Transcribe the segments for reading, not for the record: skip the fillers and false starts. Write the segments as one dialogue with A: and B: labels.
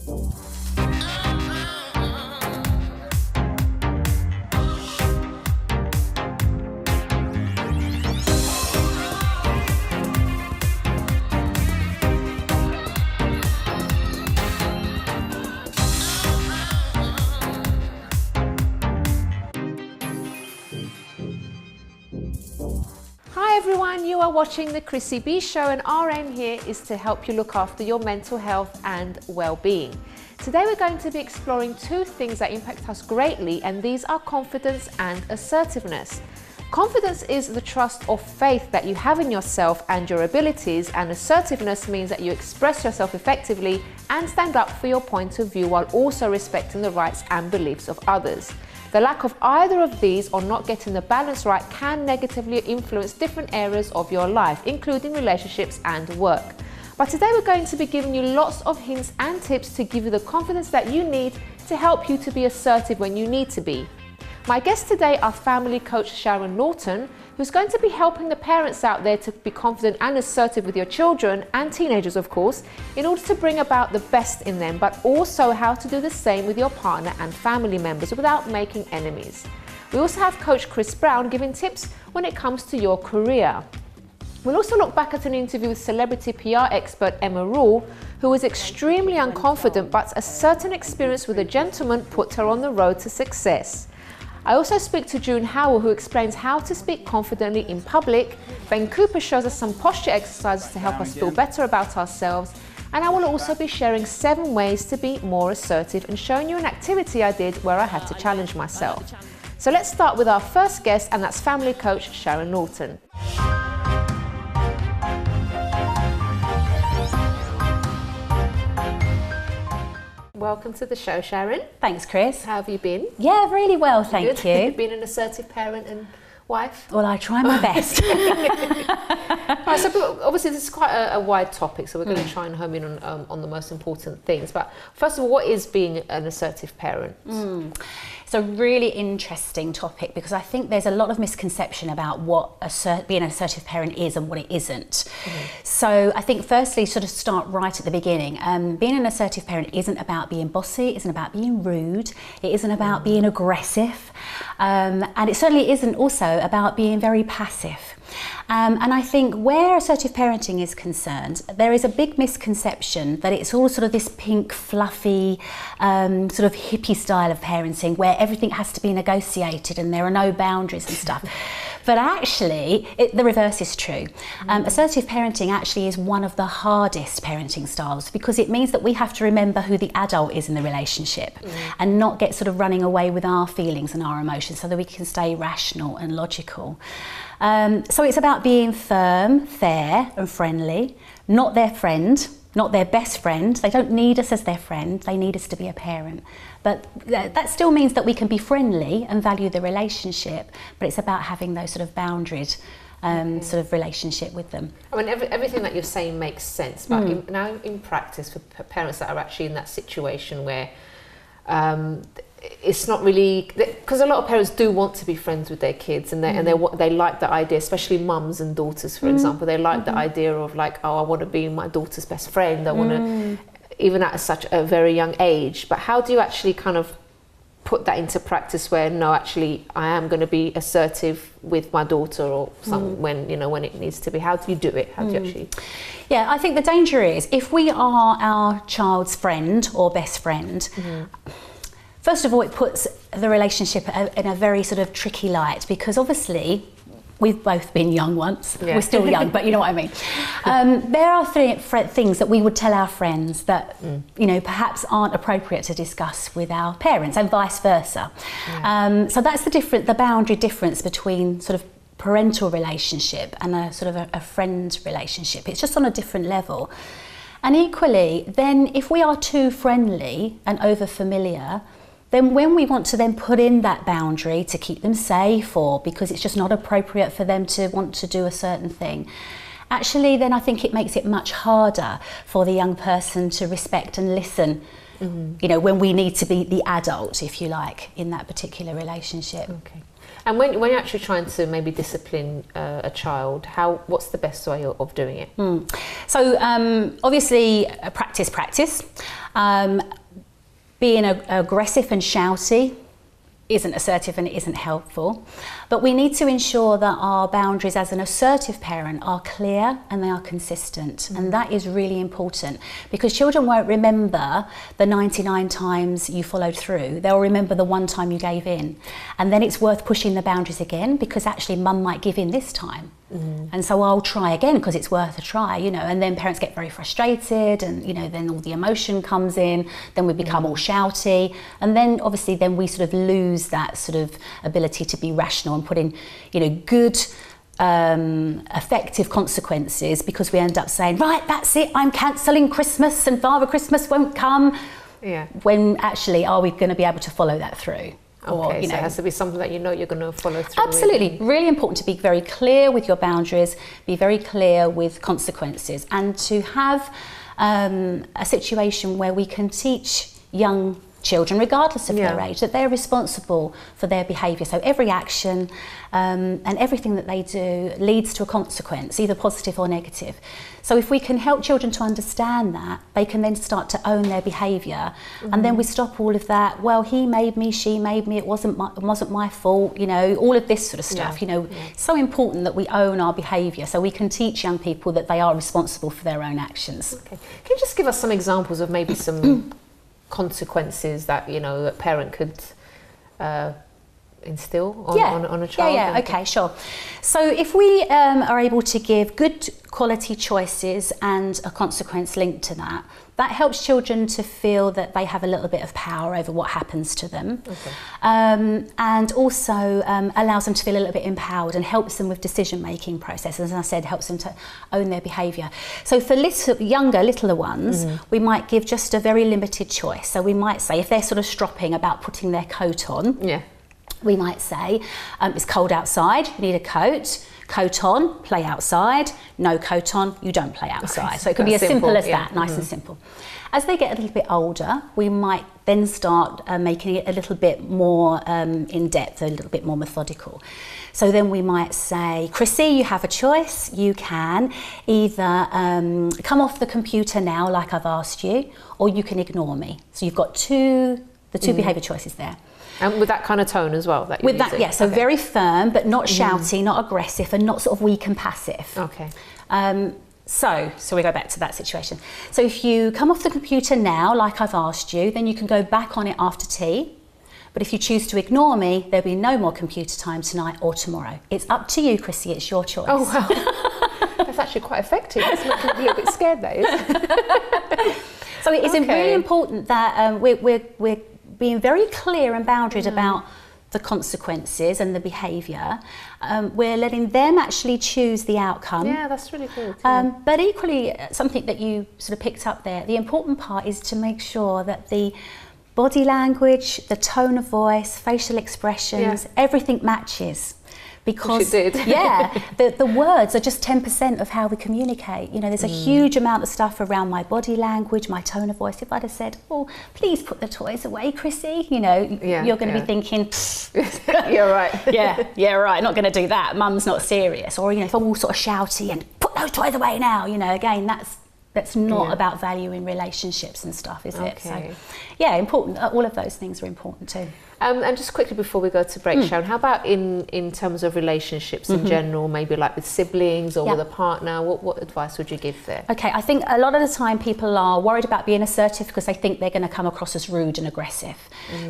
A: Hi everyone, you are watching the Chrissy B Show, and our aim here is to help you look after your mental health and well-being. Today we're going to be exploring two things that impact us greatly, and these are confidence and assertiveness. Confidence is the trust or faith that you have in yourself and your abilities, and assertiveness means that you express yourself effectively and stand up for your point of view while also respecting the rights and beliefs of others. The lack of either of these, or not getting the balance right, can negatively influence different areas of your life, including relationships and work. But today we're going to be giving you lots of hints and tips to give you the confidence that you need to help you to be assertive when you need to be. My guests today are family coach Sharon Lawton, who's going to be helping the parents out there to be confident and assertive with your children and teenagers, of course, in order to bring about the best in them, but also how to do the same with your partner and family members without making enemies. We also have Coach Chris Brown giving tips when it comes to your career. We'll also look back at an interview with celebrity PR expert Emma Rule, who was extremely unconfident, but a certain experience with a gentleman put her on the road to success. I also speak to June Howell, who explains how to speak confidently in public. Ben Cooper shows us some posture exercises to help us feel better about ourselves. And I will also be sharing 7 ways to be more assertive and showing you an activity I did where I had to challenge myself. So let's start with our first guest, and that's family coach Sharon Lawton. Welcome to the show, Sharon.
B: Thanks, Chris.
A: How have you been?
B: Yeah, really well, thank you.
A: You've been an assertive parent and wife?
B: Well, I try my best.
A: Right, so obviously this is quite a wide topic, so we're going to try and home in on the most important things. But first of all, what is being an assertive parent?
B: It's a really interesting topic because I think there's a lot of misconception about what being an assertive parent is and what it isn't. So I think firstly, sort of start right at the beginning. Being an assertive parent isn't about being bossy, it isn't about being rude, it isn't about being aggressive, and it certainly isn't also about being very passive. And I think where assertive parenting is concerned, there is a big misconception that it's all sort of this pink, fluffy, sort of hippie style of parenting where everything has to be negotiated and there are no boundaries and stuff. But actually, the reverse is true. Assertive parenting actually is one of the hardest parenting styles because it means that we have to remember who the adult is in the relationship and not get sort of running away with our feelings and our emotions so that we can stay rational and logical. So it's about being firm, fair and friendly, not their friend, not their best friend. They don't need us as their friend, they need us to be a parent. But that still means that we can be friendly and value the relationship, but it's about having those sort of boundaried sort of relationship with them. I
A: mean, everything that you're saying makes sense, but now in practice for parents that are actually in that situation where it's not really, because a lot of parents do want to be friends with their kids and they like the idea, especially mums and daughters, for example. They like the idea of like, oh, I want to be my daughter's best friend. I want to, even at such a very young age. But how do you actually kind of put that into practice where, no, actually, I am going to be assertive with my daughter or when it needs to be? How do you do it? How do you actually?
B: Yeah, I think the danger is if we are our child's friend or best friend, first of all, it puts the relationship in a very sort of tricky light because obviously we've both been young once. Yeah. We're still young, but you know what I mean. There are things that we would tell our friends that perhaps aren't appropriate to discuss with our parents, and vice versa. Yeah. So that's the boundary difference between sort of parental relationship and a sort of a friend relationship. It's just on a different level. And equally, then if we are too friendly and over familiar, then when we want to then put in that boundary to keep them safe or because it's just not appropriate for them to want to do a certain thing, actually then I think it makes it much harder for the young person to respect and listen, when we need to be the adult, if you like, in that particular relationship.
A: Okay. And when you're actually trying to maybe discipline a child, what's the best way of doing it?
B: So obviously practice. Being aggressive and shouty isn't assertive and it isn't helpful. But we need to ensure that our boundaries as an assertive parent are clear and they are consistent. And that is really important, because children won't remember the 99 times you followed through. They'll remember the one time you gave in. And then it's worth pushing the boundaries again, because actually mum might give in this time. And so I'll try again because it's worth a try, you know, and then parents get very frustrated and, you know, then all the emotion comes in, then we become all shouty, and then obviously then we sort of lose that sort of ability to be rational and put in, you know, good effective consequences, because we end up saying, right, that's it, I'm cancelling Christmas and Father Christmas won't come.
A: Yeah.
B: When actually, are we going to be able to follow that through?
A: Okay,
B: you know,
A: so it has to be something that you know you're going to follow through.
B: Absolutely. Really important to be very clear with your boundaries, be very clear with consequences, and to have a situation where we can teach young children, regardless of their age, that they're responsible for their behaviour. So every action and everything that they do leads to a consequence, either positive or negative. So if we can help children to understand that, they can then start to own their behaviour, and then we stop all of that, well, he made me, she made me, it wasn't my fault, you know, all of this sort of stuff. You know, it's so important that we own our behaviour so we can teach young people that they are responsible for their own actions.
A: Okay. Can you just give us some examples of maybe some consequences that, you know, a parent could instill on a child?
B: Yeah, okay, sure. So if we are able to give good quality choices and a consequence linked to that, that helps children to feel that they have a little bit of power over what happens to them. Okay. And also allows them to feel a little bit empowered and helps them with decision-making processes. As I said, helps them to own their behaviour. So for littler ones, we might give just a very limited choice. So we might say, if they're sort of stropping about putting their coat on, we might say, it's cold outside, you need a coat. Coat on, play outside. No coat on, you don't play outside. Okay. So it can be as simple as that, nice and simple. As they get a little bit older, we might then start making it a little bit more in depth, a little bit more methodical. So then we might say, Chrissy, you have a choice. You can either come off the computer now, like I've asked you, or you can ignore me. So you've got the two behaviour choices there.
A: And with that kind of tone as well? That you're using?
B: Yeah, so very firm, but not shouty, not aggressive, and not sort of weak and passive.
A: Okay.
B: So we go back to that situation. So if you come off the computer now, like I've asked you, then you can go back on it after tea. But if you choose to ignore me, there'll be no more computer time tonight or tomorrow. It's up to you, Chrissy, it's your choice.
A: Oh, wow. That's actually quite effective. That's making me a little bit scared, that is.
B: So it is really important that we're being very clear and boundaried about the consequences and the behaviour. We're letting them actually choose the outcome.
A: Yeah, that's really good.
B: But equally, something that you sort of picked up there, the important part is to make sure that the body language, the tone of voice, facial expressions, everything matches. Because
A: Which it
B: did. the words are just 10% of how we communicate. You know, there's a huge amount of stuff around my body language, my tone of voice. If I'd have said, "Oh, please put the toys away, Chrissy," you know, you're going to be thinking,
A: "You're right."
B: yeah, right. Not going to do that. Mum's not serious. Or, you know, if I'm all sort of shouty and put those toys away now, you know, again, that's not about valuing relationships and stuff, is it? So, yeah, important. All of those things are important too.
A: And just quickly before we go to break, Sharon, how about in terms of relationships in general, maybe like with siblings or with a partner? What advice would you give there?
B: Okay, I think a lot of the time people are worried about being assertive because they think they're going to come across as rude and aggressive.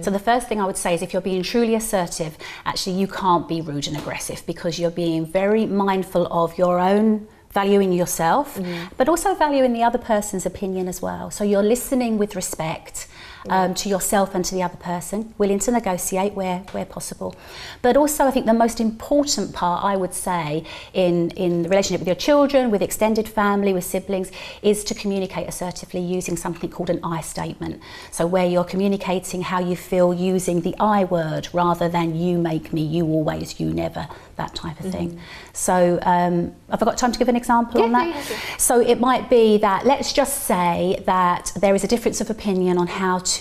B: So the first thing I would say is if you're being truly assertive, actually you can't be rude and aggressive because you're being very mindful of your own valuing yourself, but also valuing the other person's opinion as well. So you're listening with respect to yourself and to the other person, willing to negotiate where possible. But also I think the most important part, I would say, in the relationship with your children, with extended family, with siblings, is to communicate assertively using something called an I statement. So where you're communicating how you feel using the I word rather than you make me, you always, you never, that type of thing. So have I got time to give an example on that? Yeah. So it might be that, let's just say that there is a difference of opinion on how to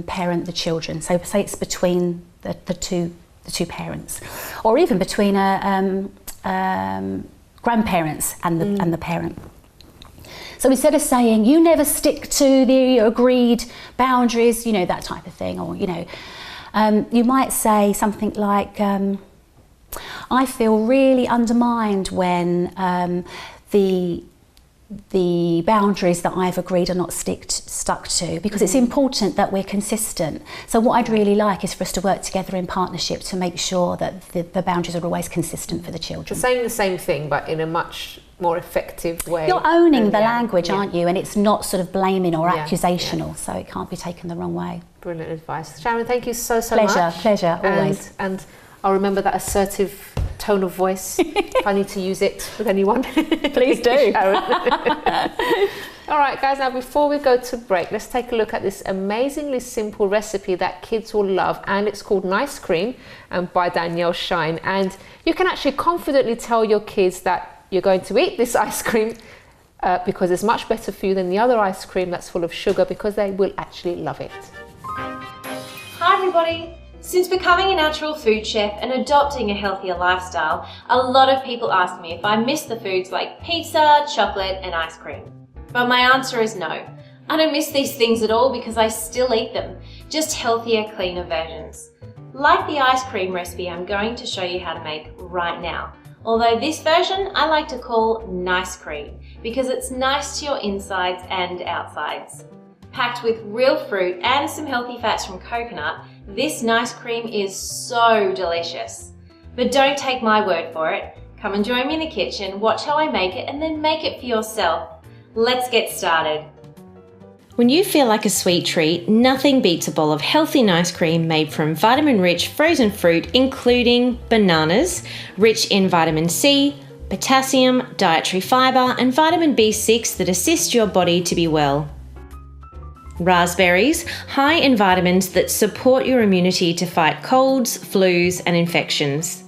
B: parent the children. So say it's between the two the two parents, or even between grandparents and the parent. So instead of saying, you never stick to the agreed boundaries, you know, that type of thing, or, you know, you might say something like, I feel really undermined when the boundaries that I've agreed are not stuck to, because it's important that we're consistent. So what I'd really like is for us to work together in partnership to make sure that the boundaries are always consistent for the children.
A: So saying the same thing, but in a much more effective way.
B: You're owning the language, aren't you? And it's not sort of blaming or accusational, so it can't be taken the wrong way.
A: Brilliant advice. Sharon, thank you so much.
B: Pleasure, always.
A: And I'll remember that assertive tone of voice if I need to use it with anyone.
B: Please do.
A: All right, guys, now before we go to break, let's take a look at this amazingly simple recipe that kids will love, and it's called Nice Cream and by Danielle Shine. And you can actually confidently tell your kids that you're going to eat this ice cream because it's much better for you than the other ice cream that's full of sugar, because they will actually love it.
C: Hi everybody! Since becoming a natural food chef and adopting a healthier lifestyle, a lot of people ask me if I miss the foods like pizza, chocolate and ice cream. But my answer is no. I don't miss these things at all because I still eat them, just healthier, cleaner versions. Like the ice cream recipe I'm going to show you how to make right now. Although this version I like to call Nice Cream because it's nice to your insides and outsides. Packed with real fruit and some healthy fats from coconut, this Nice Cream is so delicious. But don't take my word for it. Come and join me in the kitchen, watch how I make it, and then make it for yourself. Let's get started. When you feel like a sweet treat, nothing beats a bowl of healthy Nice Cream made from vitamin-rich frozen fruit, including bananas, rich in vitamin C, potassium, dietary fibre, and vitamin B6 that assist your body to be well. Raspberries, high in vitamins that support your immunity to fight colds, flus, and infections.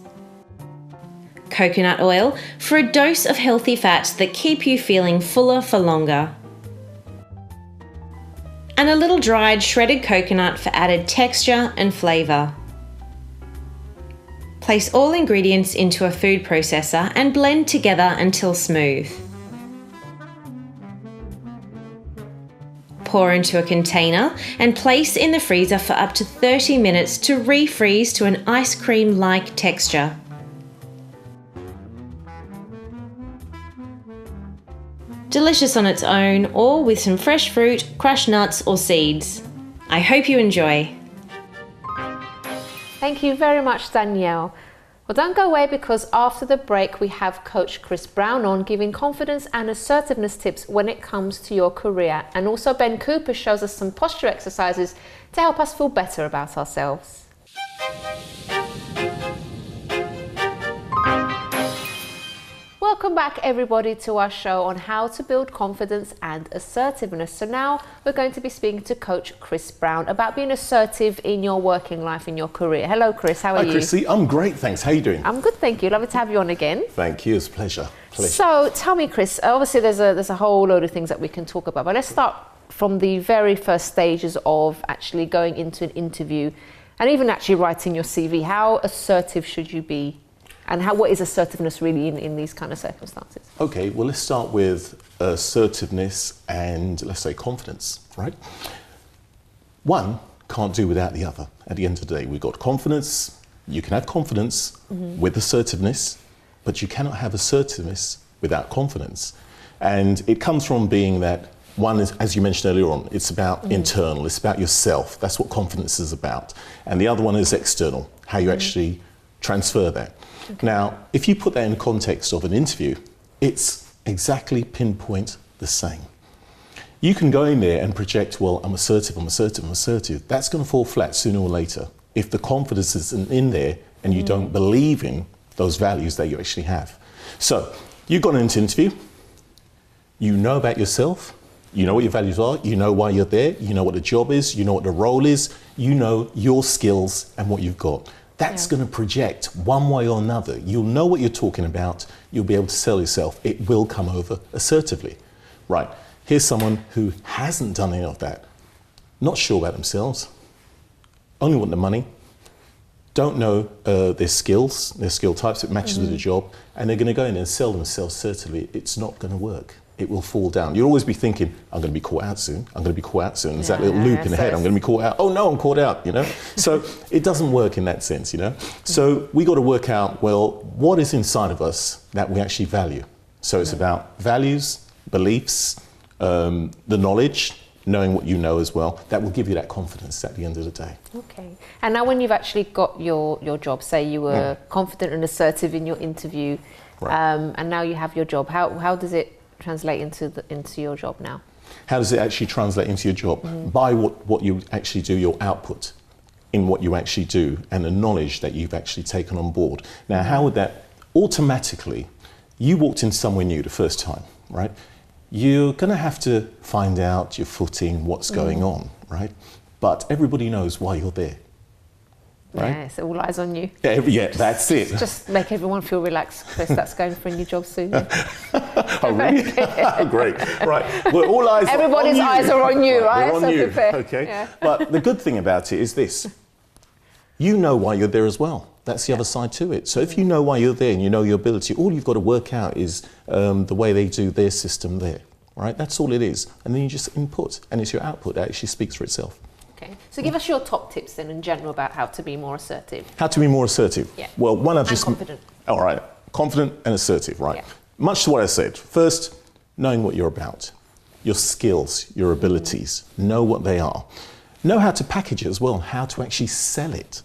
C: Coconut oil for a dose of healthy fats that keep you feeling fuller for longer. And a little dried shredded coconut for added texture and flavour. Place all ingredients into a food processor and blend together until smooth. Pour into a container and place in the freezer for up to 30 minutes to refreeze to an ice cream-like texture. Delicious on its own or with some fresh fruit, crushed nuts or seeds. I hope you enjoy.
A: Thank you very much, Danielle. Well, don't go away, because after the break we have Coach Chris Brown on, giving confidence and assertiveness tips when it comes to your career. And also Ben Cooper shows us some posture exercises to help us feel better about ourselves. Welcome back everybody to our show on how to build confidence and assertiveness. So now we're going to be speaking to Coach Chris Brown about being assertive in your working life, in your career. Hello Chris, how are you?
D: Hi Chrissy, I'm great, thanks. How are you doing?
A: I'm good, thank you. Lovely to have you on again.
D: Thank you, it's a pleasure.
A: So tell me Chris, obviously there's a whole load of things that we can talk about, but let's start from the very first stages of actually going into an interview and even actually writing your CV. How assertive should you be? And what is assertiveness really in these kind of circumstances?
D: Okay, well let's start with assertiveness and let's say confidence, right? One can't do without the other. At the end of the day, we've got confidence. You can have confidence with assertiveness, but you cannot have assertiveness without confidence. And it comes from being that one is, as you mentioned earlier on, it's about internal, it's about yourself. That's what confidence is about. And the other one is external, how you actually transfer that. Okay. Now, if you put that in the context of an interview, it's exactly pinpoint the same. You can go in there and project, well, I'm assertive, I'm assertive, I'm assertive. That's going to fall flat sooner or later if the confidence isn't in there and you don't believe in those values that you actually have. So, you've gone into an interview, you know about yourself, you know what your values are, you know why you're there, you know what the job is, you know what the role is, you know your skills and what you've got. That's going to project one way or another. You'll know what you're talking about. You'll be able to sell yourself. It will come over assertively. Right, here's someone who hasn't done any of that. Not sure about themselves. Only want the money. don't know their skills, their skill types, it matches with the job, and they're going to go in and sell themselves assertively, it's not going to work. It will fall down. You'll always be thinking, I'm going to be caught out soon, I'm going to be caught out soon. There's that little loop in the head, I'm going to be caught out. Oh no, I'm caught out, you know? So it doesn't work in that sense, you know? So we got to work out, well, what is inside of us that we actually value? So it's about values, beliefs, the knowledge, knowing what you know as well, that will give you that confidence at the end of the day.
A: Okay. And now when you've actually got your job, say you were confident and assertive in your interview, and now you have your job, how does it translate into your job now?
D: How does it actually translate into your job? By what you actually do, your output in what you actually do, and the knowledge that you've actually taken on board. Now, how would that automatically, you walked in somewhere new the first time, right? You're going to have to find out your footing, what's going on, right? But everybody knows why you're there, right?
A: Yeah, so all eyes on you.
D: Yeah, that's it.
A: Just make everyone feel relaxed, Chris. That's going for a new job soon.
D: Oh, really? Great. Right. Well, all eyes
A: Everybody's
D: on you.
A: eyes are on you, right?
D: They're on
A: So
D: you.
A: prepare.
D: Okay.
A: Yeah.
D: But the good thing about it is this. You know why you're there as well. That's the other side to it. So if you know why you're there and you know your ability, all you've got to work out is the way they do their system there, right? That's all it is. And then you just input, and it's your output that actually speaks for itself.
A: Okay. So give us your top tips then in general about how to be more assertive.
D: How to be more assertive?
A: Yeah.
D: Well, one I've just...
A: confident.
D: All right. Confident and assertive, right?
A: Yeah.
D: Much to what I said. First, knowing what you're about, your skills, your abilities, know what they are. Know how to package it as well, how to actually sell it.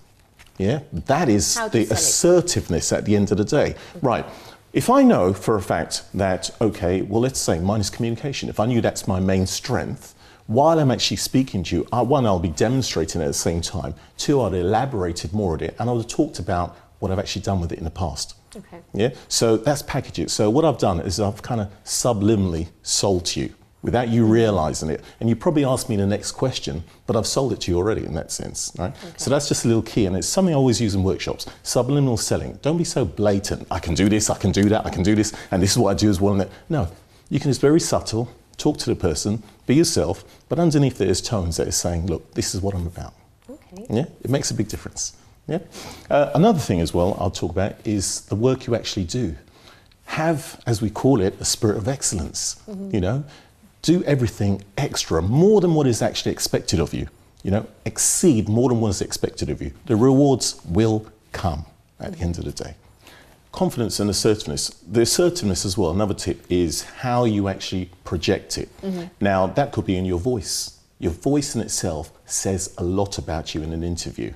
D: Yeah, that is the assertiveness at the end of the day. Right, if I know for a fact that, okay, well, let's say mine is communication. If I knew that's my main strength, while I'm actually speaking to you, one, I'll be demonstrating it at the same time. Two, I'd elaborated more on it, and I would have talked about what I've actually done with it in the past.
A: Okay.
D: Yeah, so that's package it. So what I've done is I've kind of subliminally sold to you without you realizing it. And you probably ask me the next question, but I've sold it to you already in that sense, right? Okay. So that's just a little key, and it's something I always use in workshops. Subliminal selling. Don't be so blatant. I can do this, I can do that, I can do this, and this is what I do as well. No, you can just very subtle, talk to the person, be yourself, but underneath there's tones that is saying, look, this is what I'm about.
A: Okay.
D: Yeah, it makes a big difference. Yeah. Another thing as well I'll talk about is the work you actually do. Have, as we call it, a spirit of excellence, you know? Do everything extra, more than what is actually expected of you. You know, exceed more than what is expected of you. The rewards will come at the end of the day. Confidence and assertiveness. The assertiveness as well, another tip, is how you actually project it. Now, that could be in your voice. Your voice in itself says a lot about you in an interview.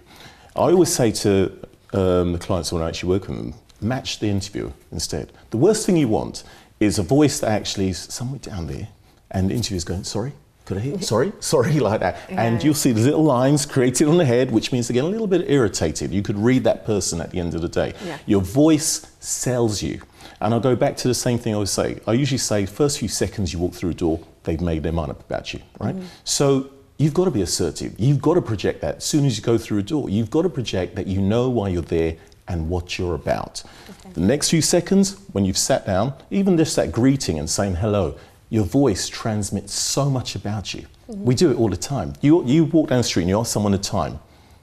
D: I always say to the clients when I actually work with them, match the interviewer instead. The worst thing you want is a voice that actually is somewhere down there, and the interviewer's going, sorry, could I hear? Sorry, like that. Yeah. And you'll see the little lines created on the head, which means they get a little bit irritated. You could read that person at the end of the day. Yeah. Your voice sells you. And I'll go back to the same thing I always say. I usually say, first few seconds you walk through a door, they've made their mind up about you, right? So you've got to be assertive. You've got to project that. As soon as you go through a door, you've got to project that you know why you're there and what you're about. Okay. The next few seconds, when you've sat down, even just that greeting and saying hello, your voice transmits so much about you. We do it all the time. You walk down the street and you ask someone the time,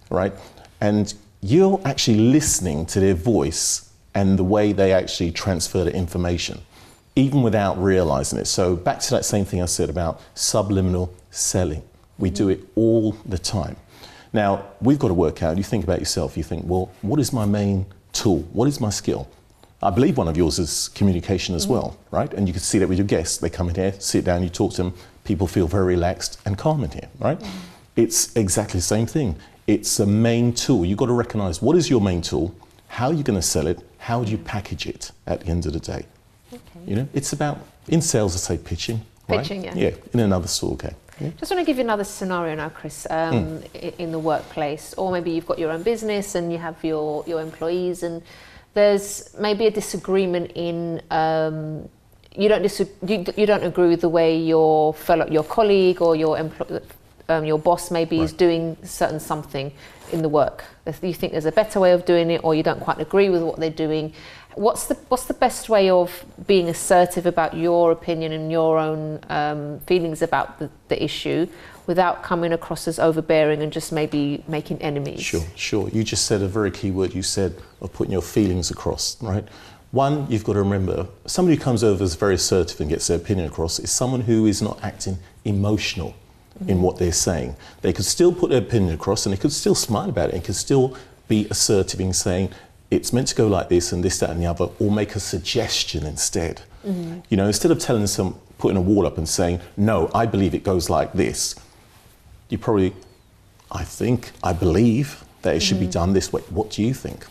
D: right? And you're actually listening to their voice and the way they actually transfer the information, even without realizing it. So back to that same thing I said about subliminal selling. We do it all the time. Now, we've got to work out, you think about yourself, you think, well, what is my main tool? What is my skill? I believe one of yours is communication as well, right? And you can see that with your guests. They come in here, sit down, you talk to them, people feel very relaxed and calm in here, right? It's exactly the same thing. It's a main tool. You've got to recognize what is your main tool, how are you going to sell it, how do you package it at the end of the day? Okay. You know, it's about, in sales I say pitching, right? Pitching, yeah. Yeah, in another store, okay. Yeah.
A: Just want to give you another scenario now, Chris, in the workplace, or maybe you've got your own business and you have your employees, and there's maybe a disagreement in you don't agree with the way your colleague or your boss maybe is doing certain something in the work. You think there's a better way of doing it, or you don't quite agree with what they're doing. what's the best way of being assertive about your opinion and your own feelings about the issue without coming across as overbearing and just maybe making enemies?
D: Sure. You just said a very key word. You said of putting your feelings across, right? One, you've got to remember, somebody who comes over as very assertive and gets their opinion across is someone who is not acting emotional in what they're saying. They could still put their opinion across and they could still smile about it and could still be assertive in saying, it's meant to go like this and this, that and the other, or make a suggestion instead. You know, instead of putting a wall up and saying, no, I believe it goes like this, you probably, I believe that it should be done this way. What do you think?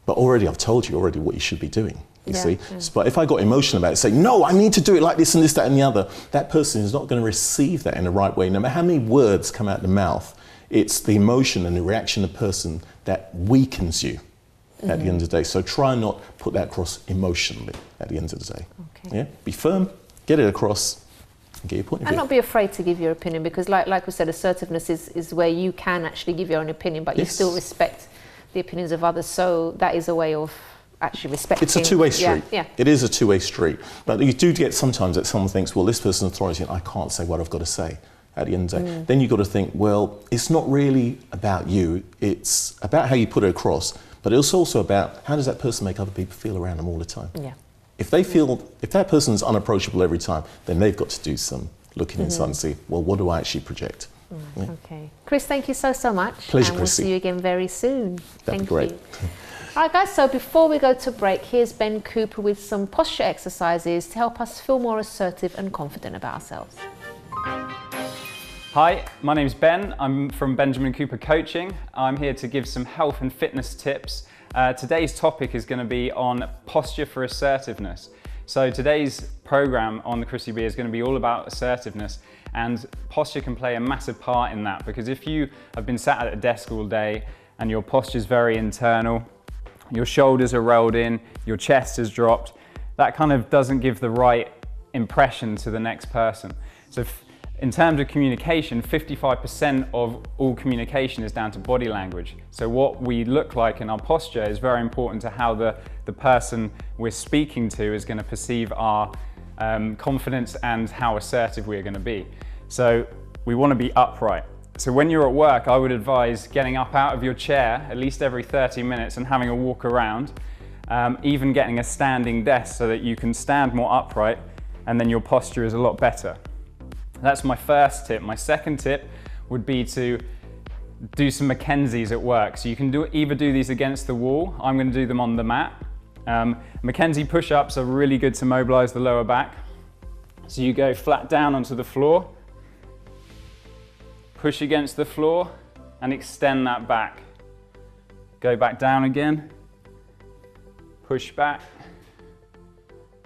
D: But already I've told you already what you should be doing, you see? But if I got emotional about it, saying, no, I need to do it like this and this, that and the other, that person is not going to receive that in the right way. No matter how many words come out of the mouth, it's the emotion and the reaction of the person that weakens you at the end of the day. So try and not put that across emotionally at the end of the day. Yeah? Be firm, get it across, and get your point of view.
A: And not be afraid to give your opinion, because like we said, assertiveness is where you can actually give your own opinion, but you still respect the opinions of others. So that is a way of actually respecting.
D: It's a two-way street.
A: Yeah.
D: It is a two-way street. But you do get sometimes that someone thinks, well, this person's authority, and I can't say what I've got to say at the end of the day. Then you've got to think, well, it's not really about you. It's about how you put it across. But it's also about how does that person make other people feel around them all the time. If they feel, if that person's unapproachable every time, then they've got to do some looking inside and see, well, what do I actually project?
A: Okay. Chris, thank you so much.
D: Pleasure,
A: and
D: Chrissy.
A: We'll see you again very soon.
D: That'd be great.
A: You. All right, guys, so before we go to break, here's Ben Cooper with some posture exercises to help us feel more assertive and confident about ourselves.
E: Hi, my name's Ben. I'm from Benjamin Cooper Coaching. I'm here to give some health and fitness tips. Today's topic is going to be on posture for assertiveness. So today's program on the Chrissy B is going to be all about assertiveness, and posture can play a massive part in that, because if you have been sat at a desk all day and your posture is very internal, your shoulders are rolled in, your chest is dropped, that kind of doesn't give the right impression to the next person. So in terms of communication, 55% of all communication is down to body language. So what we look like in our posture is very important to how the person we're speaking to is going to perceive our confidence and how assertive we are going to be. So we want to be upright. So when you're at work, I would advise getting up out of your chair at least every 30 minutes and having a walk around, even getting a standing desk so that you can stand more upright, and then your posture is a lot better. That's my first tip. My second tip would be to do some Mackenzies at work. So you can either do these against the wall. I'm going to do them on the mat. Mackenzie push-ups are really good to mobilize the lower back. So you go flat down onto the floor, push against the floor and extend that back. Go back down again, push back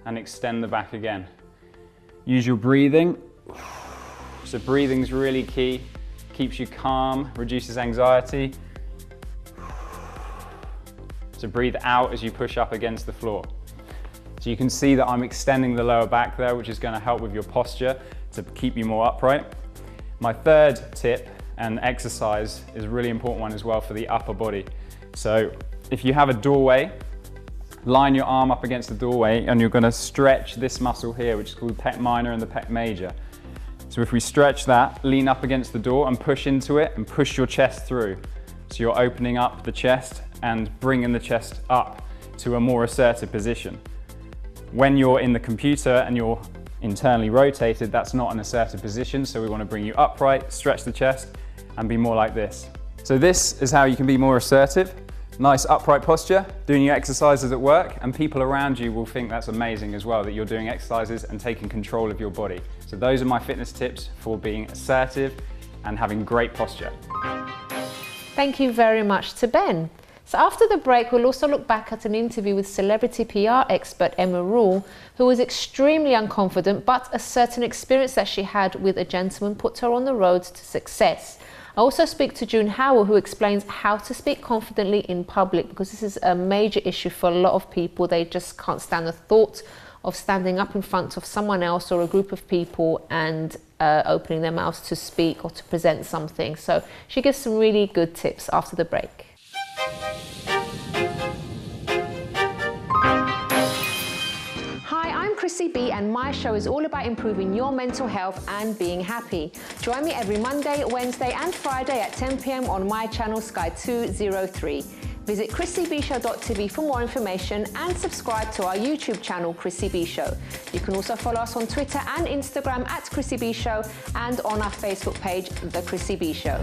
E: and extend the back again. Use your breathing. So breathing's really key, keeps you calm, reduces anxiety. So breathe out as you push up against the floor. So you can see that I'm extending the lower back there, which is going to help with your posture to keep you more upright. My third tip and exercise is a really important one as well for the upper body. So if you have a doorway, line your arm up against the doorway and you're going to stretch this muscle here, which is called the pec minor and the pec major. So if we stretch that, lean up against the door and push into it and push your chest through. So you're opening up the chest and bringing the chest up to a more assertive position. When you're in the computer and you're internally rotated, that's not an assertive position, so we want to bring you upright, stretch the chest and be more like this. So this is how you can be more assertive. Nice upright posture, doing your exercises at work, and people around you will think that's amazing as well, that you're doing exercises and taking control of your body. So those are my fitness tips for being assertive and having great posture.
A: Thank you very much to Ben. So after the break, we'll also look back at an interview with celebrity PR expert Emma Rule, who was extremely unconfident, but a certain experience that she had with a gentleman put her on the road to success. I also speak to June Howell, who explains how to speak confidently in public, because this is a major issue for a lot of people. They just can't stand the thought of standing up in front of someone else or a group of people and opening their mouths to speak or to present something. So she gives some really good tips after the break. I'm Chrissy B, and my show is all about improving your mental health and being happy. Join me every Monday, Wednesday and Friday at 10 p.m. on my channel Sky 203. Visit chrissybshow.tv for more information and subscribe to our YouTube channel, Chrissy B Show. You can also follow us on Twitter and Instagram at Chrissy B Show and on our Facebook page, The Chrissy B Show.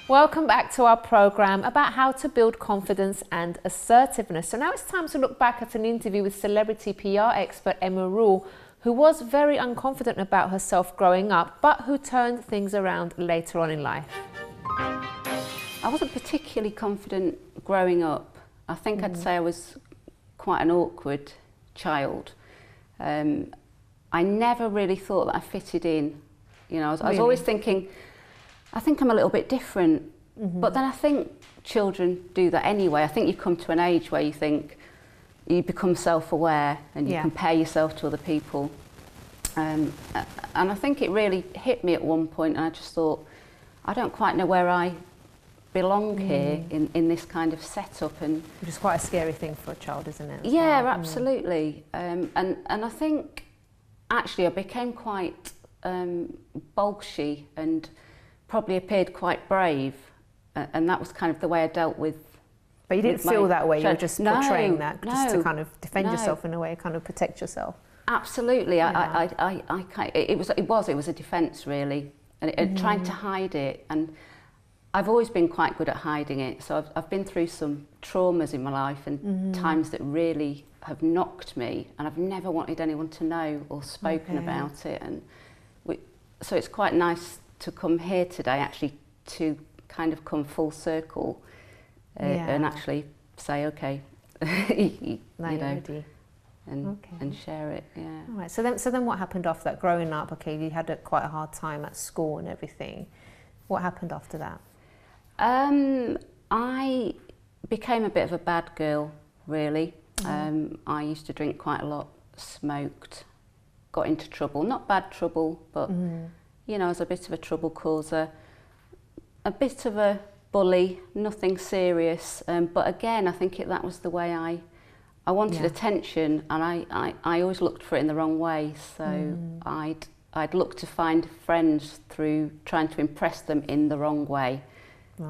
A: Welcome back to our program about how to build confidence and assertiveness. So now it's time to look back at an interview with celebrity PR expert Emma Rule, who was very unconfident about herself growing up, but who turned things around later on in life.
F: I wasn't particularly confident growing up. I think I'd say I was quite an awkward child. I never really thought that I fitted in. You know, I was always thinking, I think I'm a little bit different. But then I think children do that anyway. I think you come to an age where you think, you become self-aware and you compare yourself to other people. And I think it really hit me at one point, and I just thought, I don't quite know where I belong here in this kind of setup. And
A: which is quite a scary thing for a child, isn't it?
F: Yeah, absolutely. And I think actually I became quite bolshy and probably appeared quite brave, and that was kind of the way I dealt with.
A: But you didn't feel that way, you were just portraying that, just to kind of defend
F: no.
A: yourself in a way, kind of protect yourself.
F: Absolutely,
A: Yeah.
F: it was a defence really, and trying to hide it. And I've always been quite good at hiding it. So I've been through some traumas in my life and times that really have knocked me, and I've never wanted anyone to know or spoken about it. And so it's quite nice to come here today, actually, to kind of come full circle. And actually say, okay, you know,
A: ready.
F: And share it. Yeah.
A: All right. So then, what happened after that? Growing up, okay, you had quite a hard time at school and everything. What happened after that?
F: I became a bit of a bad girl, really. I used to drink quite a lot, smoked, got into trouble. Not bad trouble, but you know, I was a bit of a trouble causer, a bit of a bully, nothing serious, but again I think that was the way I wanted attention, and I always looked for it in the wrong way. So I'd look to find friends through trying to impress them in the wrong way,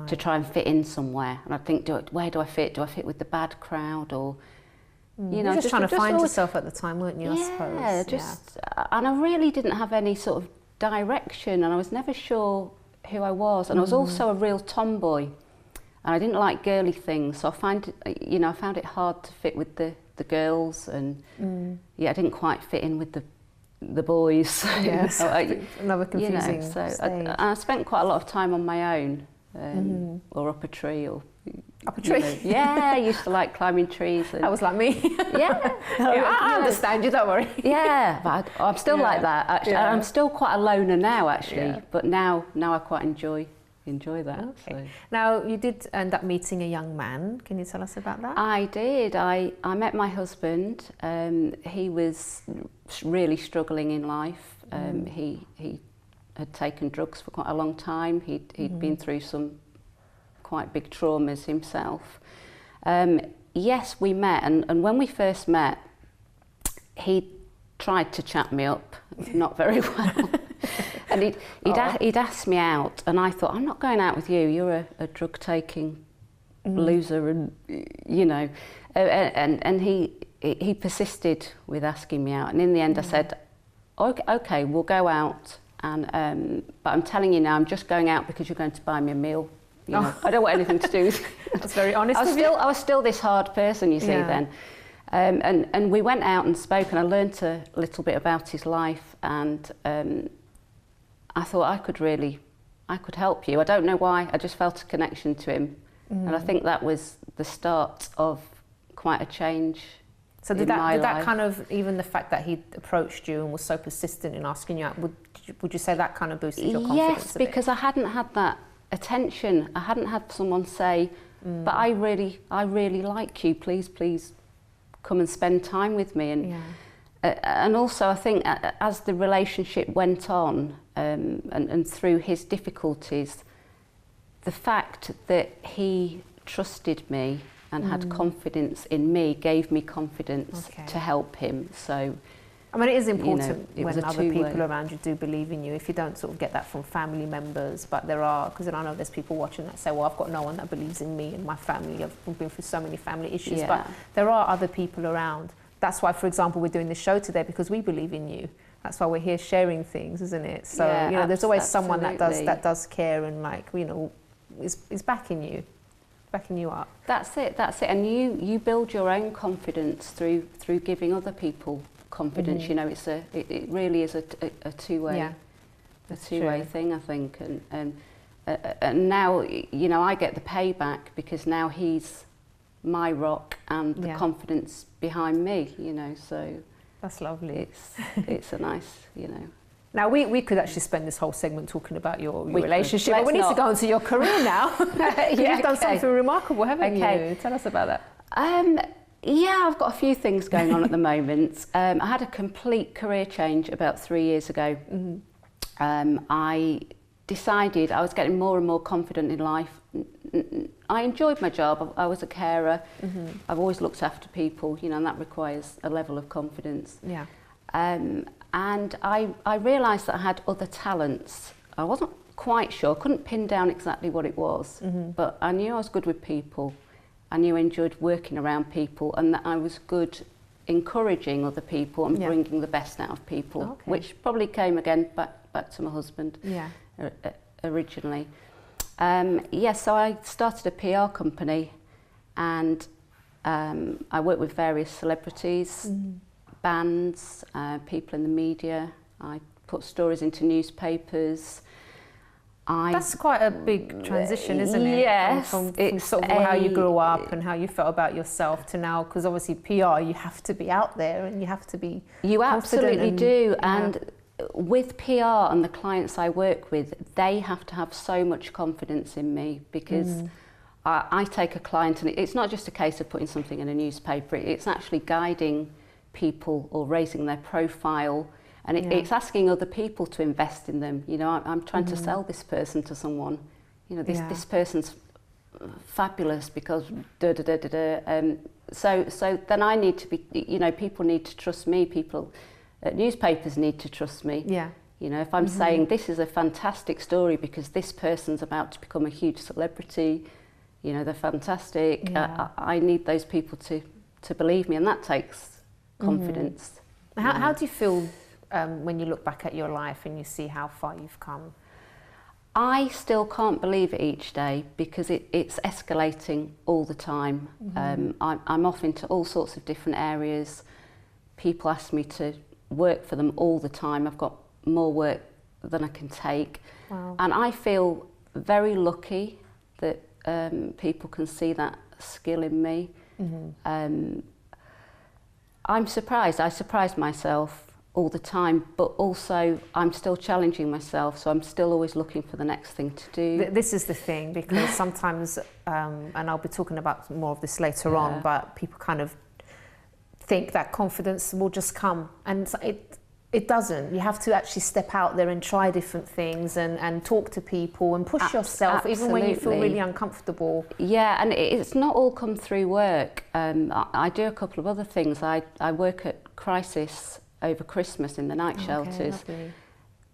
F: to try and fit in somewhere. And I'd think, where do I fit? Do I fit with the bad crowd, or you know,
A: just trying to find
F: always,
A: yourself at the time, weren't you? I suppose.
F: And I really didn't have any sort of direction, and I was never sure who I was, and I was also a real tomboy, and I didn't like girly things, so I found it hard to fit with the girls, and I didn't quite fit in with the boys.
A: Yes, another confusing
F: stage.
A: I
F: spent quite a lot of time on my own, or up a tree, or
A: up a tree.
F: I used to like climbing trees. And
A: that was like me. I understand you, don't worry.
F: Yeah, but I'm still like that, actually. I'm still quite a loner now, actually, but now I quite enjoy that.
A: Okay.
F: So.
A: Now, you did end up meeting a young man. Can you tell us about that?
F: I did. I met my husband. He was really struggling in life. He had taken drugs for quite a long time. He'd been through some quite big traumas himself. Yes, we met, and when we first met, he tried to chat me up, not very well. And he'd asked me out, and I thought, I'm not going out with you. You're a drug-taking loser, and you know. And he persisted with asking me out, and in the end, I said, okay, we'll go out. And but I'm telling you now, I'm just going out because you're going to buy me a meal. You know, I don't want anything to do with.
A: That's very honest.
F: I was still this hard person, you see, then. And we went out and spoke, and I learnt a little bit about his life, and I thought I could help you. I don't know why, I just felt a connection to him, and I think that was the start of quite a change.
A: So did that kind of, even the fact that he approached you and was so persistent in asking you out, would you say that kind of boosted your confidence?
F: Yes, because I hadn't had that attention. I hadn't had someone say, but I really like you, please come and spend time with me. And also I think as the relationship went on, and through his difficulties, the fact that he trusted me and had confidence in me gave me confidence to help him. So,
A: I mean, it is important
F: it was
A: when
F: a
A: other
F: two-way.
A: people around you do believe in you. If you don't sort of get that from family members, but there are, because I know there's people watching that say, well, I've got no one that believes in me and my family. I've been through so many family issues, but there are other people around. That's why, for example, we're doing this show today, because we believe in you. That's why we're here sharing things, isn't it? So, you know, there's always someone that does care and, like, you know, is backing you up.
F: That's it. And you build your own confidence through giving other people confidence. You know, it really is a two-way two-way thing, I think. And now, you know, I get the payback because now he's my rock and the confidence behind me. You know, so
A: that's lovely.
F: It's a nice, you know.
A: Now, we could actually spend this whole segment talking about your relationship, but we need to go into your career now. You've done something remarkable, haven't you? Tell us about that.
F: Yeah, I've got a few things going on at the moment. I had a complete career change about 3 years ago. I decided I was getting more and more confident in life. I enjoyed my job. I was a carer. I've always looked after people, you know, and that requires a level of confidence.
A: Yeah.
F: And I realised that I had other talents. I wasn't quite sure, couldn't pin down exactly what it was, but I knew I was good with people. I knew I enjoyed working around people, and that I was good encouraging other people and bringing the best out of people, which probably came again back to my husband originally. So I started a PR company, and I worked with various celebrities, bands, people in the media. I put stories into newspapers.
A: That's quite a big transition, isn't it?
F: Yes.
A: From sort of how you grew up and how you felt about yourself to now, because obviously PR, you have to be out there and you have to be
F: You absolutely do. And with PR and the clients I work with, they have to have so much confidence in me, because I take a client and it's not just a case of putting something in a newspaper, it's actually guiding people or raising their profile, and it's asking other people to invest in them. You know, I'm trying to sell this person to someone. You know, this person's fabulous because da da da da da. So then I need to be. You know, people need to trust me. People, newspapers need to trust me.
A: Yeah.
F: You know, if I'm saying this is a fantastic story because this person's about to become a huge celebrity, you know, they're fantastic. I need those people to believe me, and that takes confidence.
A: How do you feel when you look back at your life and you see how far you've come?
F: I still can't believe it each day, because it's escalating all the time. I'm off into all sorts of different areas. People ask me to work for them all the time. I've got more work than I can take.
A: Wow.
F: And I feel very lucky that people can see that skill in me. I'm surprised. I surprise myself all the time, but also I'm still challenging myself, so I'm still always looking for the next thing to do.
A: This is the thing, because sometimes, and I'll be talking about more of this later on, but people kind of think that confidence will just come, and it doesn't. You have to actually step out there and try different things and talk to people and push yourself, even when you feel really uncomfortable.
F: Yeah, and it's not all come through work. I do a couple of other things. I work at Crisis over Christmas in the night shelters.
A: Lovely.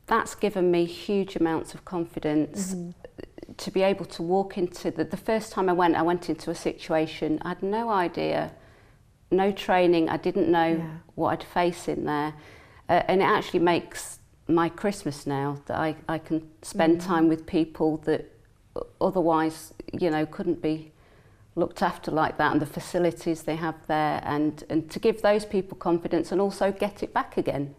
F: That's given me huge amounts of confidence to be able to walk into the first time I went into a situation. I had no idea, no training. I didn't know what I'd face in there. And it actually makes my Christmas now, that I can spend time with people that otherwise, you know, couldn't be looked after like that, and the facilities they have there, and to give those people confidence and also get it back again.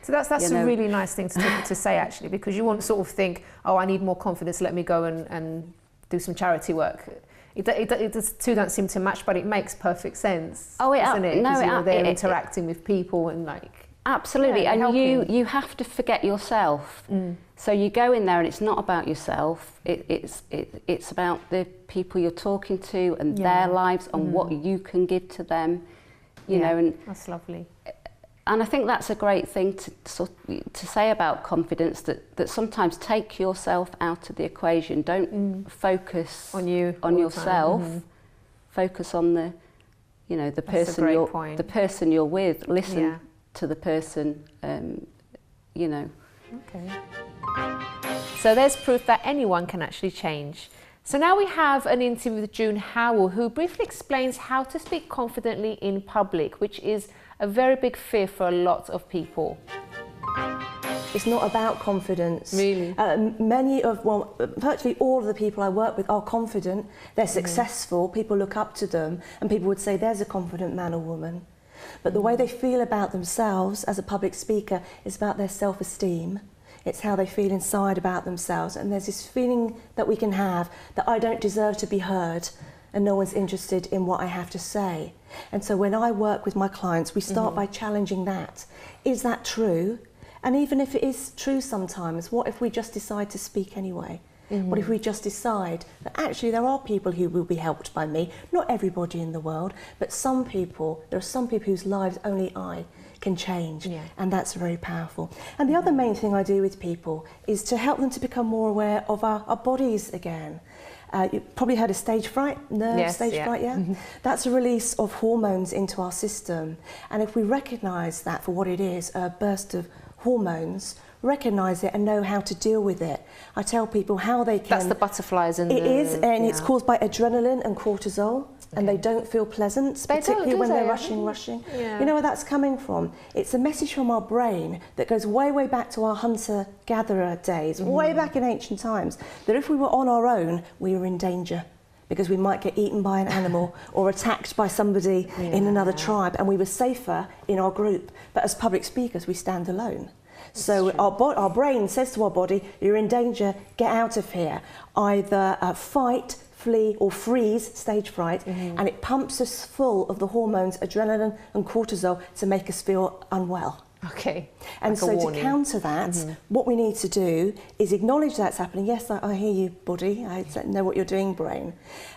A: So that's a really nice thing to say, actually, because you won't sort of think, oh, I need more confidence, let me go and do some charity work. The two don't seem to match, but it makes perfect sense.
F: Oh,
A: doesn't it? Because you're there interacting with people and like.
F: Absolutely, and you have to forget yourself. So you go in there and it's not about yourself. It's about the people you're talking to and their lives and what you can give to them. You know, and
A: that's lovely.
F: And I think that's a great thing to say about confidence, that sometimes take yourself out of the equation. Don't focus on yourself. Focus on the person you're with. Listen to the person,
A: Okay. So there's proof that anyone can actually change. So now we have an interview with June Howell, who briefly explains how to speak confidently in public, which is a very big fear for a lot of people.
G: It's not about confidence.
A: Really?
G: Virtually all of the people I work with are confident, they're successful, people look up to them, and people would say there's a confident man or woman. But the way they feel about themselves as a public speaker is about their self-esteem. It's how they feel inside about themselves, and there's this feeling that we can have that I don't deserve to be heard and no one's interested in what I have to say. And so when I work with my clients, we start by challenging that. Is that true? And even if it is true sometimes, what if we just decide to speak anyway? What if we just decide that actually there are people who will be helped by me, not everybody in the world, but some people, there are some people whose lives only I can change, and that's very powerful. And the other main thing I do with people is to help them to become more aware of our bodies again. You've probably heard of stage fright, stage fright. That's a release of hormones into our system, and if we recognise that for what it is, a burst of hormones, recognise it and know how to deal with it. I tell people how they can...
A: That's the butterflies and
G: it's caused by adrenaline and cortisol, and they don't feel pleasant, particularly when they're rushing. You know where that's coming from? It's a message from our brain that goes way, way back to our hunter-gatherer days, way back in ancient times, that if we were on our own, we were in danger, because we might get eaten by an animal or attacked by somebody in another tribe, and we were safer in our group. But as public speakers, we stand alone. So our brain says to our body, you're in danger, get out of here. Either fight, flee or freeze, stage fright, and it pumps us full of the hormones, adrenaline and cortisol, to make us feel unwell.
A: Okay.
G: And
A: like
G: so to counter that, what we need to do is acknowledge that's happening. Yes, I hear you, body. I know what you're doing, brain.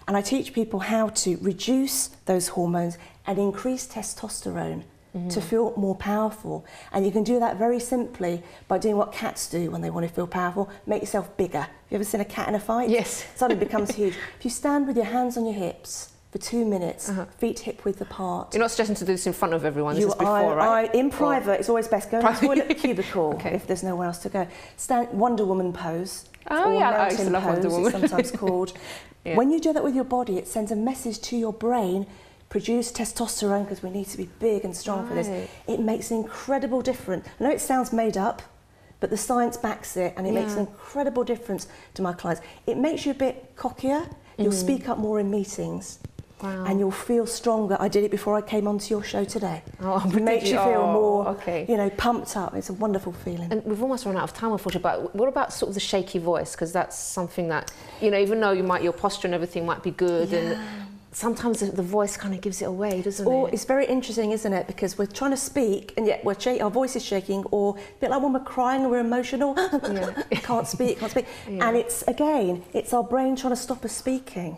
G: And I teach people how to reduce those hormones and increase testosterone to feel more powerful. And you can do that very simply by doing what cats do when they want to feel powerful. Make yourself bigger. Have you ever seen a cat in a fight?
A: Yes.
G: Suddenly becomes huge. If you stand with your hands on your hips for 2 minutes, feet hip width apart.
A: You're not suggesting to do this in front of everyone, this is before, right?
G: In private, it's always best. Go in the toilet cubicle if there's nowhere else to go. Stand Wonder Woman pose.
A: Oh yeah, I used to love Wonder Woman.
G: It's sometimes called. When you do that with your body, it sends a message to your brain. Produce testosterone, because we need to be big and strong for this. It makes an incredible difference. I know it sounds made up, but the science backs it, and it makes an incredible difference to my clients. It makes you a bit cockier. You'll speak up more in meetings. And you'll feel stronger. I did it before I came onto your show today. It makes you feel more, pumped up. It's a wonderful feeling.
A: And we've almost run out of time, unfortunately, but what about sort of the shaky voice? Because that's something that, even though your posture and everything might be good, and sometimes the voice kind of gives it away, doesn't it?
G: It's very interesting, isn't it? Because we're trying to speak, and yet our voice is shaking, or a bit like when we're crying and we're emotional, can't speak. And it's our brain trying to stop us speaking.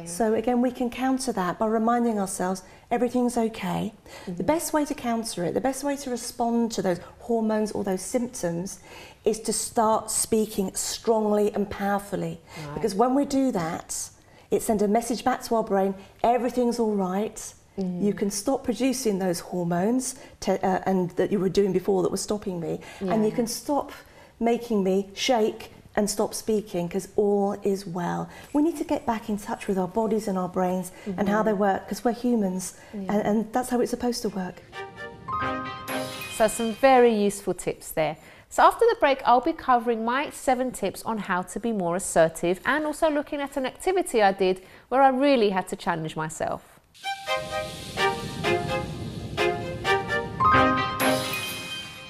G: So again, we can counter that by reminding ourselves everything's okay. The best way to counter it, the best way to respond to those hormones or those symptoms, is to start speaking strongly and powerfully. Because when we do that, it sends a message back to our brain, everything's all right. You can stop producing those hormones and that you were doing before that was stopping me. And you can stop making me shake and stop speaking, because all is well. We need to get back in touch with our bodies and our brains and how they work, because we're humans, and that's how it's supposed to work.
A: So some very useful tips there. So after the break, I'll be covering my 7 tips on how to be more assertive, and also looking at an activity I did where I really had to challenge myself.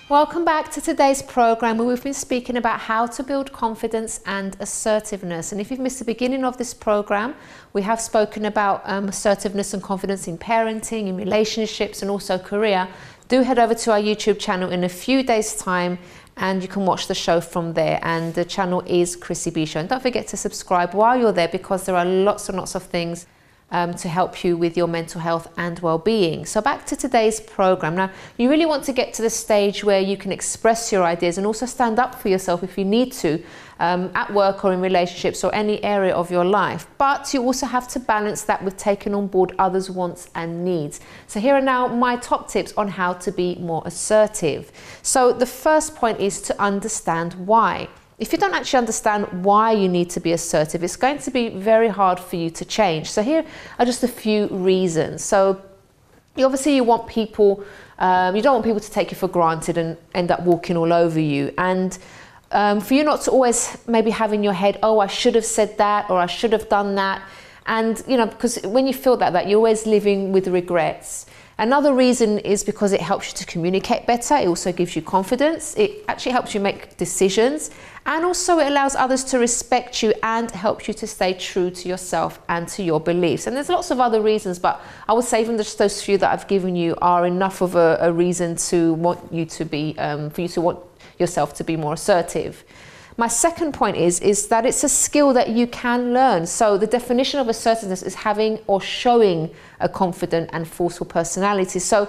A: Welcome back to today's programme, where we've been speaking about how to build confidence and assertiveness. And if you've missed the beginning of this programme, we have spoken about assertiveness and confidence in parenting, in relationships, and also career. Do head over to our YouTube channel in a few days' time, and you can watch the show from there. And the channel is Chrissy B Show. And don't forget to subscribe while you're there, because there are lots and lots of things to help you with your mental health and well-being. So back to today's program. Now, you really want to get to the stage where you can express your ideas and also stand up for yourself if you need to, at work or in relationships or any area of your life. But you also have to balance that with taking on board others' wants and needs. So here are now my top tips on how to be more assertive. So the first point is to understand why. If you don't actually understand why you need to be assertive, it's going to be very hard for you to change. So here are just a few reasons. So obviously you want people, you don't want people to take you for granted and end up walking all over you. And for you not to always maybe have in your head, oh, I should have said that, or I should have done that. And, you know, because when you feel that you're always living with regrets. Another reason is because it helps you to communicate better. It also gives you confidence. It actually helps you make decisions. And also it allows others to respect you and helps you to stay true to yourself and to your beliefs. And there's lots of other reasons, but I would say even just those few that I've given you are enough of a reason to want you to be, for you to want yourself to be more assertive. My second point is that it's a skill that you can learn. So the definition of assertiveness is having or showing a confident and forceful personality. So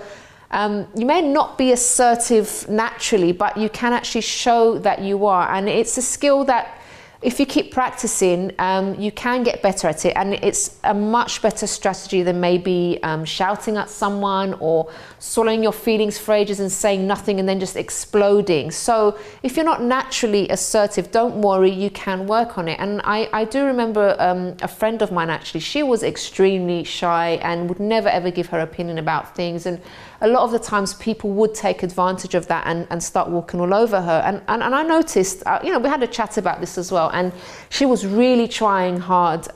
A: you may not be assertive naturally, but you can actually show that you are. And it's a skill that if you keep practicing, you can get better at it. And it's a much better strategy than maybe shouting at someone or swallowing your feelings for ages and saying nothing and then just exploding. So if you're not naturally assertive, don't worry, you can work on it. And I do remember a friend of mine, actually, she was extremely shy and would never ever give her opinion about things. And a lot of the times people would take advantage of that and start walking all over her. And I noticed, you know, we had a chat about this as well. And she was really trying hard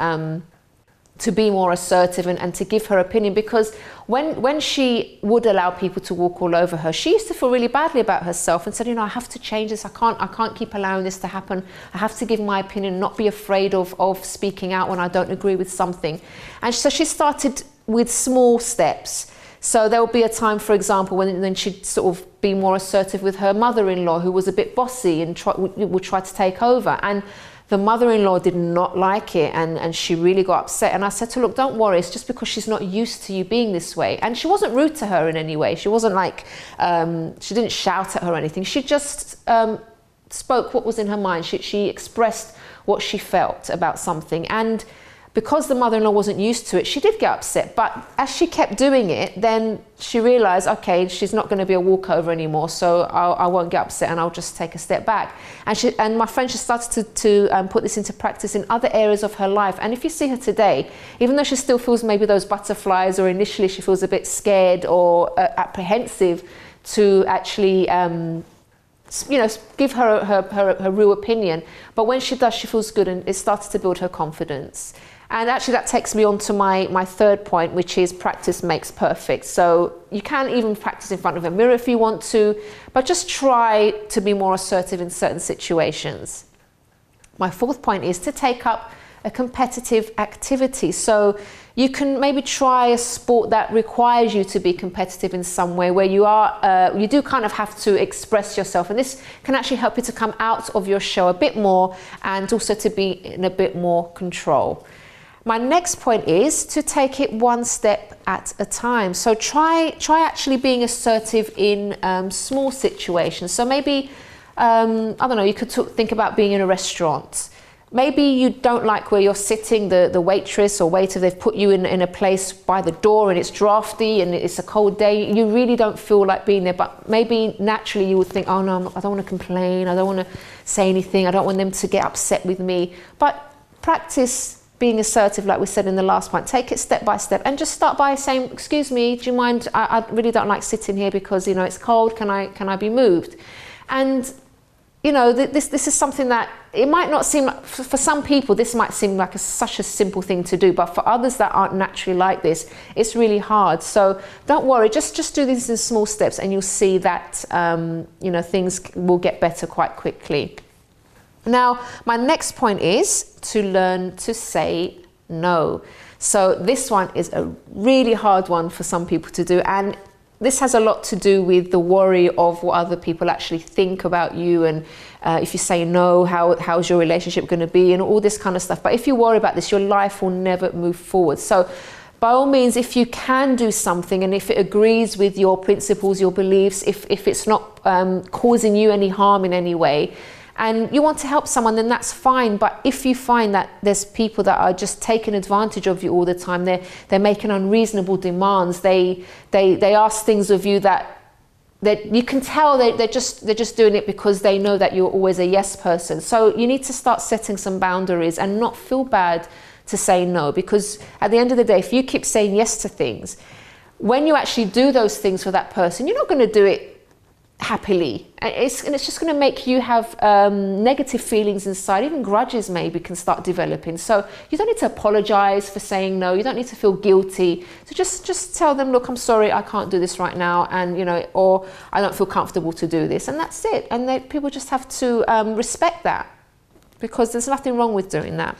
A: to be more assertive and to give her opinion, because when she would allow people to walk all over her, she used to feel really badly about herself and said, you know, I have to change this. I can't keep allowing this to happen. I have to give my opinion, not be afraid of speaking out when I don't agree with something. And so she started with small steps. So there would be a time, for example, when she'd sort of be more assertive with her mother-in-law, who was a bit bossy and would try to take over. And the mother-in-law did not like it, and she really got upset. And I said to her, look, don't worry, it's just because she's not used to you being this way. And she wasn't rude to her in any way. She wasn't like, she didn't shout at her or anything. She just spoke what was in her mind. She expressed what she felt about something. And because the mother-in-law wasn't used to it, she did get upset. But as she kept doing it, then she realized, okay, she's not going to be a walkover anymore, so I won't get upset and I'll just take a step back. And my friend, she started to put this into practice in other areas of her life. And if you see her today, even though she still feels maybe those butterflies, or initially she feels a bit scared or apprehensive to actually you know, give her real opinion, but when she does, she feels good, and it starts to build her confidence. And actually that takes me on to my third point, which is practice makes perfect. So you can even practice in front of a mirror if you want to, but just try to be more assertive in certain situations. My fourth point is to take up a competitive activity. So you can maybe try a sport that requires you to be competitive in some way, where you do kind of have to express yourself. And this can actually help you to come out of your shell a bit more, and also to be in a bit more control. My next point is to take it one step at a time. So try actually being assertive in small situations. So maybe, I don't know, you could think about being in a restaurant. Maybe you don't like where you're sitting, the waitress or waiter, they've put you in a place by the door and it's drafty and it's a cold day. You really don't feel like being there, but maybe naturally you would think, oh no, I don't want to complain, I don't want to say anything, I don't want them to get upset with me. But practice being assertive, like we said in the last point. Take it step by step and just start by saying, excuse me, do you mind, I really don't like sitting here because, you know, it's cold, can I be moved? And you know, this is something that it might not seem like, for some people, this might seem like such a simple thing to do, but for others that aren't naturally like this, it's really hard. So don't worry, just do this in small steps and you'll see that, you know, things will get better quite quickly. Now, my next point is to learn to say no. So this one is a really hard one for some people to do, and this has a lot to do with the worry of what other people actually think about you, and if you say no, how's your relationship going to be, and all this kind of stuff. But if you worry about this, your life will never move forward. So by all means, if you can do something, and if it agrees with your principles, your beliefs, if it's not causing you any harm in any way, and you want to help someone, then that's fine. But if you find that there's people that are just taking advantage of you all the time, they're making unreasonable demands, they ask things of you that you can tell they're just doing it because they know that you're always a yes person. So you need to start setting some boundaries and not feel bad to say no, because at the end of the day, if you keep saying yes to things, when you actually do those things for that person, you're not going to do it happily, and it's just going to make you have negative feelings inside. Even grudges maybe can start developing. So you don't need to apologize for saying no. You don't need to feel guilty. So just tell them, look, I'm sorry, I can't do this right now, and or I don't feel comfortable to do this, and that's it. And people just have to respect that, because there's nothing wrong with doing that.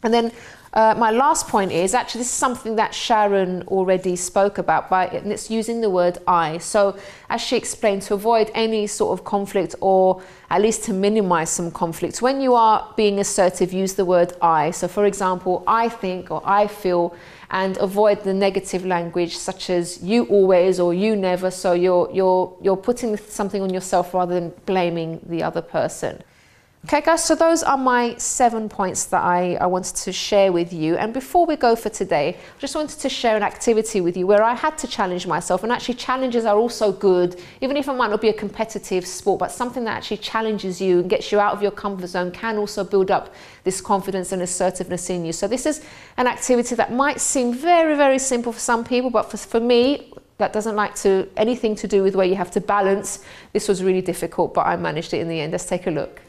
A: And then my last point is, actually, this is something that Sharon already spoke about, and it's using the word I. So as she explained, to avoid any sort of conflict, or at least to minimize some conflict, when you are being assertive, use the word I. So for example, I think or I feel, and avoid the negative language such as you always or you never. So you're putting something on yourself rather than blaming the other person. Okay guys, so those are my 7 points that I wanted to share with you. And before we go for today, I just wanted to share an activity with you where I had to challenge myself. And actually challenges are also good, even if it might not be a competitive sport, but something that actually challenges you and gets you out of your comfort zone can also build up this confidence and assertiveness in you. So this is an activity that might seem very, very simple for some people, but for me, that doesn't like anything to do with where you have to balance. This was really difficult, but I managed it in the end. Let's take a look.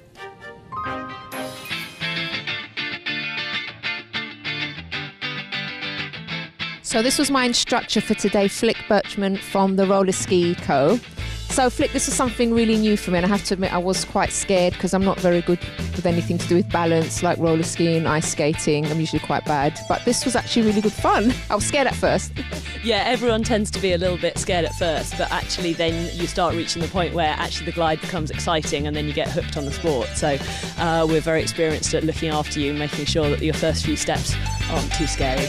A: So this was my instructor for today, Flick Birchman from the Roller Ski Co. So Flick, this was something really new for me, and I have to admit I was quite scared because I'm not very good with anything to do with balance, like roller skiing, ice skating. I'm usually quite bad, but this was actually really good fun. I was scared at first.
H: Yeah, everyone tends to be a little bit scared at first, but actually then you start reaching the point where actually the glide becomes exciting, and then you get hooked on the sport. So we're very experienced at looking after you and making sure that your first few steps aren't too scary.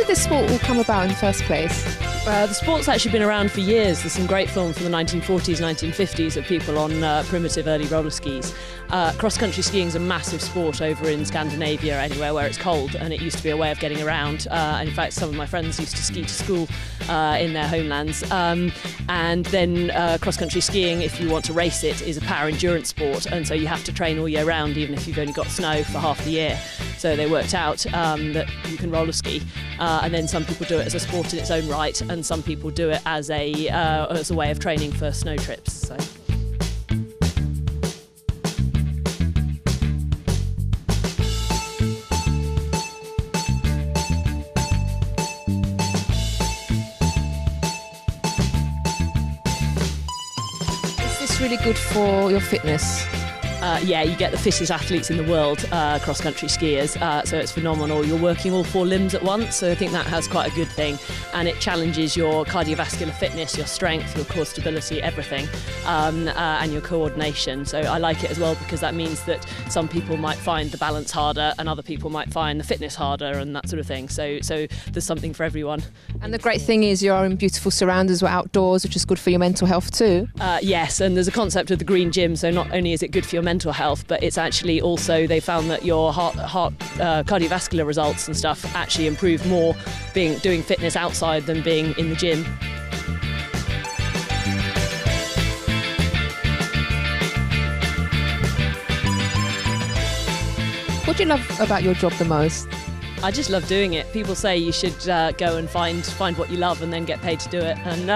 A: This sport will come about in the first place?
H: The sport's actually been around for years. There's some great films from the 1940s, 1950s of people on primitive early roller skis. Cross-country skiing is a massive sport over in Scandinavia, anywhere where it's cold, and it used to be a way of getting around. And in fact, some of my friends used to ski to school in their homelands. And then cross-country skiing, if you want to race it, is a power endurance sport, and so you have to train all year round, even if you've only got snow for half the year. So they worked out that you can roller ski, and then some people do it as a sport in its own right, and some people do it as a way of training for snow trips. So.
A: Is this really good for your fitness?
H: Yeah, you get the fittest athletes in the world, cross-country skiers, so it's phenomenal. You're working all 4 limbs at once, so I think that has quite a good thing, and it challenges your cardiovascular fitness, your strength, your core stability, everything, and your coordination. So I like it as well because that means that some people might find the balance harder and other people might find the fitness harder and that sort of thing. So there's something for everyone.
A: And the great thing is you're in beautiful surroundings, we're outdoors, which is good for your mental health too.
H: Yes, and there's a concept of the green gym, so not only is it good for your mental health, but it's actually also, they found that your heart cardiovascular results and stuff actually improve more doing fitness outside than being in the gym.
A: What do you love about your job the most?
H: I just love doing it. People say you should go and find what you love and then get paid to do it, and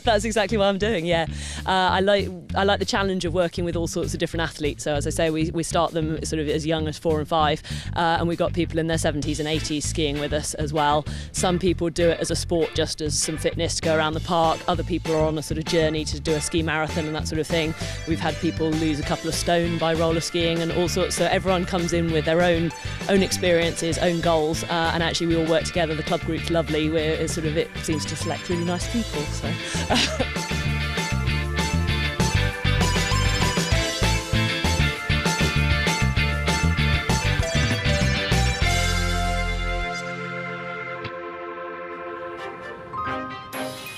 H: that's exactly what I'm doing. Yeah, I like the challenge of working with all sorts of different athletes. So as I say, we start them sort of as young as 4 and 5, and we've got people in their 70s and 80s skiing with us as well. Some people do it as a sport, just as some fitness to go around the park. Other people are on a sort of journey to do a ski marathon and that sort of thing. We've had people lose a couple of stone by roller skiing and all sorts. So everyone comes in with their own experiences, own goals, and actually we all work together. The club group's lovely. It seems to select really nice people. So.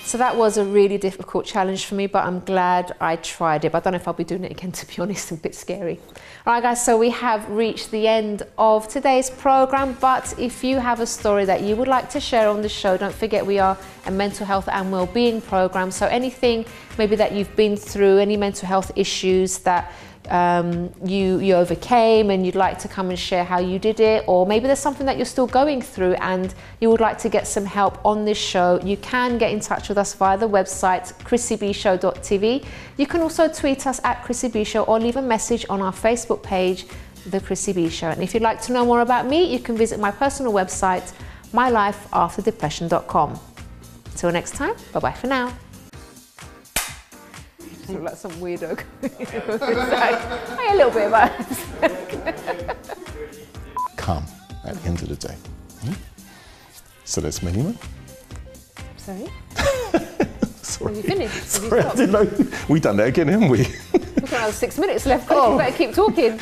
A: So that was a really difficult challenge for me, but I'm glad I tried it. But I don't know if I'll be doing it again, to be honest. It's a bit scary. All right, guys, so we have reached the end of today's program. But if you have a story that you would like to share on the show, don't forget we are a mental health and well-being program. So anything maybe that you've been through, any mental health issues that you overcame and you'd like to come and share how you did it, or maybe there's something that you're still going through and you would like to get some help on this show, you can get in touch with us via the website chrissybshow.tv. You can also tweet us at Chrissy B Show or leave a message on our Facebook page, The Chrissy B Show. And if you'd like to know more about me, you can visit my personal website, mylifeafterdepression.com. Until next time, bye-bye for now. Look like some weirdo. A little bit of us.
D: Calm at the end of the day. So that's minimum.
A: Sorry?
D: Sorry.
A: Have you finished?
D: Sorry, I didn't know. We've done that again, haven't we?
A: We've got another 6 minutes left. You better keep talking.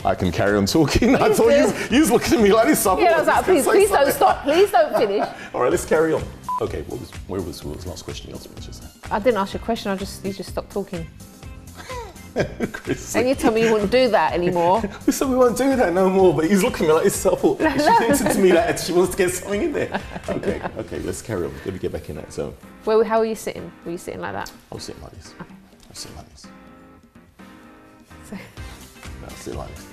D: I can carry on talking. I thought you was looking at me like this.
A: Yeah, I was like, please don't stop. Please don't finish.
D: All right, let's carry on. Okay, what was the last question you asked me just now?
A: I didn't ask you a question, you just stopped talking.
D: Chrissy.
A: And you told me you wouldn't do that anymore.
D: We said we won't do that no more, but he's looking at me like this. I thought, she thinks to me that she wants to get something in there. Okay, let's carry on. Let me get back in that zone.
A: How were you sitting? Were you sitting like that?
D: I was sitting like this.
A: Okay.
D: I was sitting like this.
A: So.
D: No, I was sitting like this.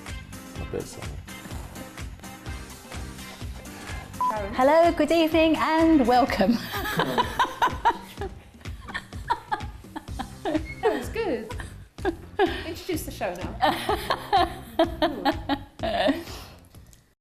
D: My bed's somewhere.
B: Hello, good evening and welcome.
A: That was good. Introduce the show now.